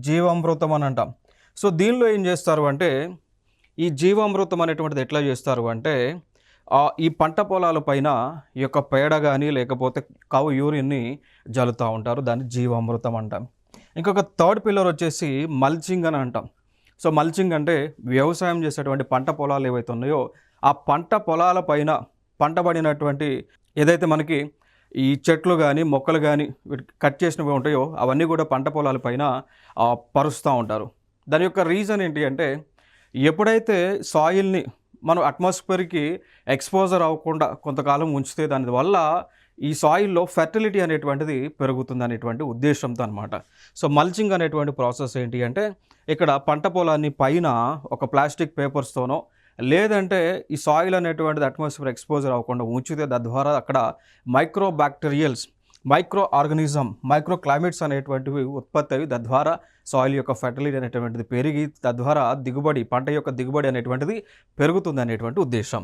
జీవామృతం అని అంటాం. సో దీనిలో ఏం చేస్తారు అంటే ఈ జీవామృతం అనేటువంటిది ఎట్లా చేస్తారు అంటే ఈ పంట పొలాల పైన ఈ యొక్క పేడ కానీ లేకపోతే కౌ యూరిన్ని జల్లుతూ ఉంటారు. దాన్ని జీవామృతం అంటాం. ఇంకొక థర్డ్ పిల్లర్ వచ్చేసి మల్చింగ్ అని అంటాం. సో మల్చింగ్ అంటే వ్యవసాయం చేసేటువంటి పంట పొలాలు ఏవైతే ఉన్నాయో ఆ పంట పొలాల పైన పంటబడినటువంటి ఏదైతే మనకి ఈ చెట్లు కానీ మొక్కలు కానీ కట్ చేసినవి ఉంటాయో అవన్నీ కూడా పంట పొలాల పైన పరుస్తూ ఉంటారు. దాని యొక్క రీజన్ ఏంటి అంటే ఎప్పుడైతే సాయిల్ని మనం అట్మాస్ఫియర్కి ఎక్స్పోజర్ అవ్వకుండా కొంతకాలం ఉంచితే దానివల్ల ఈ సాయిల్లో ఫెర్టిలిటీ అనేటువంటిది పెరుగుతుంది అనేటువంటి ఉద్దేశంతో అనమాట. సో మల్చింగ్ అనేటువంటి ప్రాసెస్ ఏంటి అంటే ఇక్కడ పంట పొలాన్ని పైన ఒక ప్లాస్టిక్ పేపర్స్తోనో లేదంటే ఈ సాయిల్ అనేటువంటిది అట్మాస్ఫియర్ ఎక్స్పోజర్ అవ్వకుండా ఉంచితే తద్వారా అక్కడ micro bacterials, micro organism, micro climates అనేటువంటివి ఉత్పత్తి అయ్యి తద్వారా సాయిల్ యొక్క ఫెర్టిలిటీ అనేటువంటిది పెరిగి తద్వారా దిగుబడి, పంట యొక్క దిగుబడి అనేటువంటిది పెరుగుతుంది అనేటువంటి ఉద్దేశం.